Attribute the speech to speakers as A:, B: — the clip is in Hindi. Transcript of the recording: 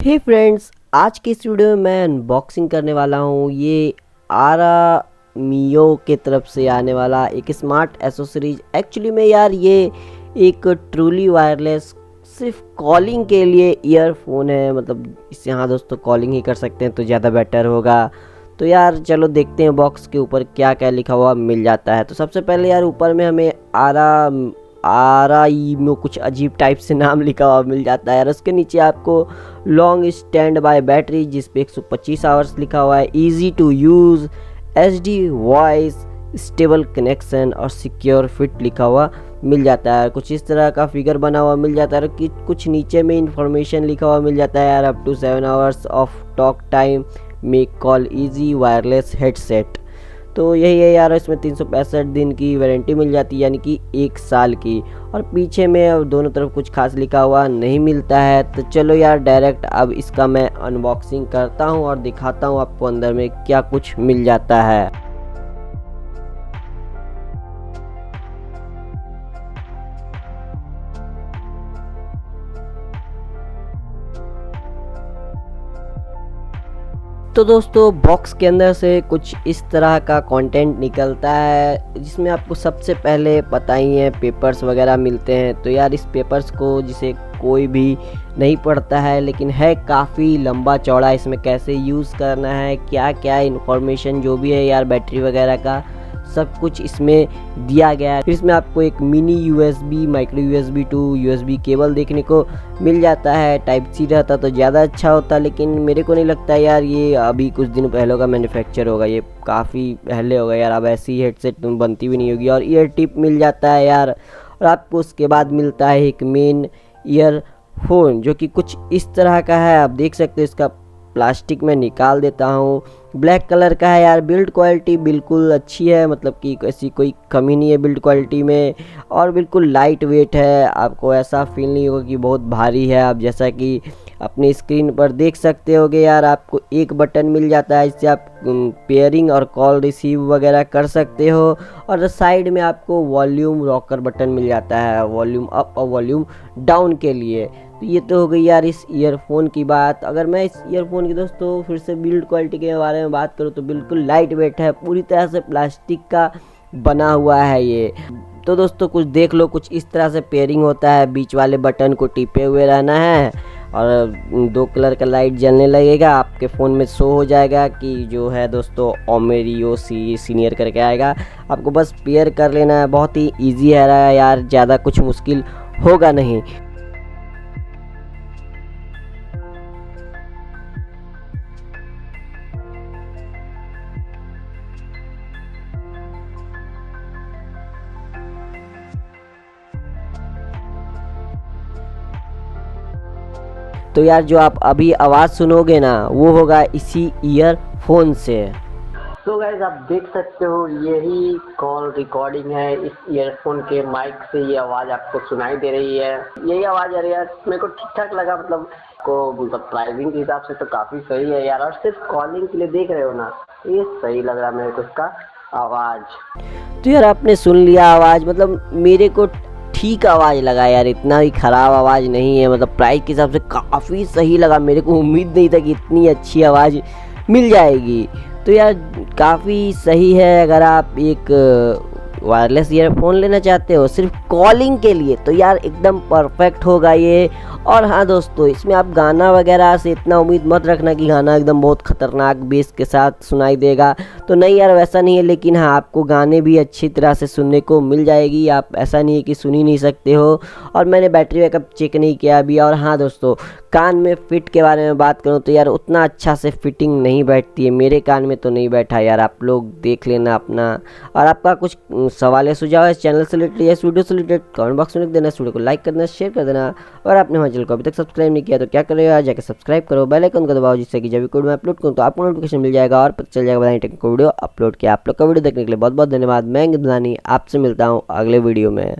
A: हे फ्रेंड्स, आज की इस वीडियो में मैं अनबॉक्सिंग करने वाला हूँ ये आरा मियो के तरफ से आने वाला एक स्मार्ट एसेसरीज। एक्चुअली में यार ये एक ट्रूली वायरलेस सिर्फ कॉलिंग के लिए ईयरफोन है। मतलब इससे हाँ दोस्तों कॉलिंग ही कर सकते हैं तो ज़्यादा बेटर होगा। तो यार चलो देखते हैं बॉक्स के ऊपर क्या क्या लिखा हुआ मिल जाता है। तो सबसे पहले यार ऊपर में हमें आरा में कुछ अजीब टाइप से नाम लिखा हुआ मिल जाता है। और उसके नीचे आपको लॉन्ग स्टैंड बाय बैटरी जिस पे 125 आवर्स लिखा हुआ है, easy to use, HD voice, stable connection और सिक्योर फिट लिखा हुआ मिल जाता है। कुछ इस तरह का फिगर बना हुआ मिल जाता है कि कुछ नीचे में इंफॉर्मेशन लिखा हुआ मिल जाता है यार, up to 7 hours of talk time, make call easy, wireless headset. तो यही है यार, इसमें 365 दिन की वारंटी मिल जाती है यानी कि 1 साल की। और पीछे में अब दोनों तरफ कुछ खास लिखा हुआ नहीं मिलता है। तो चलो यार डायरेक्ट अब इसका मैं अनबॉक्सिंग करता हूँ और दिखाता हूँ आपको अंदर में क्या कुछ मिल जाता है। तो दोस्तों बॉक्स के अंदर से कुछ इस तरह का कंटेंट निकलता है जिसमें आपको सबसे पहले पता ही है पेपर्स वगैरह मिलते हैं। तो यार इस पेपर्स को जिसे कोई भी नहीं पढ़ता है लेकिन है काफ़ी लंबा चौड़ा, इसमें कैसे यूज़ करना है, क्या क्या इन्फॉर्मेशन जो भी है यार बैटरी वगैरह का सब कुछ इसमें दिया गया है। फिर इसमें आपको एक mini USB, micro USB to USB cable देखने को मिल जाता है। टाइप सी रहता तो ज़्यादा अच्छा होता, लेकिन मेरे को नहीं लगता यार ये अभी कुछ दिन पहले का मैन्युफैक्चर होगा, ये काफ़ी पहले होगा यार। अब ऐसी हेडसेट बनती भी नहीं होगी। और ईयर टिप मिल जाता है यार, और आपको उसके बाद मिलता है एक मेन ईयरफोन जो कि कुछ इस तरह का है। आप देख सकते हो, इसका प्लास्टिक में निकाल देता हूँ, ब्लैक कलर का है यार। बिल्ड क्वालिटी बिल्कुल अच्छी है, मतलब कि ऐसी कोई कमी नहीं है बिल्ड क्वालिटी में। और बिल्कुल लाइट वेट है, आपको ऐसा फील नहीं होगा कि बहुत भारी है। आप जैसा कि अपनी स्क्रीन पर देख सकते होगे यार, आपको एक बटन मिल जाता है, इससे आप पेयरिंग और कॉल रिसीव वगैरह कर सकते हो। और साइड में आपको वॉल्यूम रॉकर बटन मिल जाता है, वॉल्यूम अप और वॉल्यूम डाउन के लिए। तो ये तो हो गई यार इस ईयरफोन की बात। अगर मैं इस ईयरफोन की दोस्तों फिर से बिल्ड क्वालिटी के बारे में बात करूँ तो बिल्कुल लाइट वेट है, पूरी तरह से प्लास्टिक का बना हुआ है ये। तो दोस्तों कुछ देख लो, कुछ इस तरह से पेयरिंग होता है, बीच वाले बटन को टिपे हुए रहना है और 2 कलर का लाइट जलने लगेगा, आपके फ़ोन में शो हो जाएगा कि जो है दोस्तों ओमेरियो सीनियर करके आएगा। आपको बस पेयर कर लेना है, बहुत ही ईजी है यार, ज़्यादा कुछ मुश्किल होगा नहीं। तो यार जो आप अभी आवाज़ सुनोगे ना वो होगा इसी ईयरफोन से।
B: तो गाइस आप देख सकते हो यही कॉल रिकॉर्डिंग है, इस ईयरफोन के माइक से ये आवाज़ आपको सुनाई दे रही है। यही आवाज़ आ रही है, मेरे को ठीक ठाक लगा, मतलब प्राइसिंग के हिसाब से तो काफ़ी सही है यार। और सिर्फ कॉलिंग के लिए देख रहे हो ना, ये सही लग रहा है मेरे को इसका आवाज़।
A: तो यार आपने सुन लिया आवाज़, मतलब मेरे को ठीक आवाज़ लगा यार, इतना ही ख़राब आवाज़ नहीं है। मतलब प्राइस के हिसाब से काफ़ी सही लगा, मेरे को उम्मीद नहीं था कि इतनी अच्छी आवाज़ मिल जाएगी। तो यार काफ़ी सही है। अगर आप एक वायरलेस ईयरफोन लेना चाहते हो सिर्फ कॉलिंग के लिए तो यार एकदम परफेक्ट होगा ये। और हाँ दोस्तों, इसमें आप गाना वगैरह से इतना उम्मीद मत रखना कि गाना एकदम बहुत ख़तरनाक बेस के साथ सुनाई देगा, तो नहीं यार वैसा नहीं है। लेकिन हाँ आपको गाने भी अच्छी तरह से सुनने को मिल जाएगी, आप ऐसा नहीं है कि सुन ही नहीं सकते हो। और मैंने बैटरी बैकअप चेक नहीं किया अभी। और हाँ दोस्तों, कान में फिट के बारे में बात करूँ तो यार उतना अच्छा से फिटिंग नहीं बैठती है, मेरे कान में तो नहीं बैठा यार, आप लोग देख लेना अपना। और आपका कुछ सवाल या सुझाव है इस चैनल से रिलेटेड या इस वीडियो से रिलेटेड कमेंट बॉक्स में लिख देना। इस वीडियो को लाइक कर देना, शेयर कर देना। और आपने हमारे चैनल को अभी तक सब्सक्राइब नहीं किया तो क्या करेगा, जाकर सब्सक्राइब करो, बेल आइकन को दबाओ, जिससे कि जब भी कोई मैं अपलोड करूँ तो आपको नोटिफिकेशन मिल जाएगा और पता चल जाएगा बताइए टेक्निक को वीडियो अपलोड किया। आप लोग का वीडियो देखने के लिए बहुत बहुत धन्यवाद। मैं अंकित आपसे मिलता हूँ अगले वीडियो में।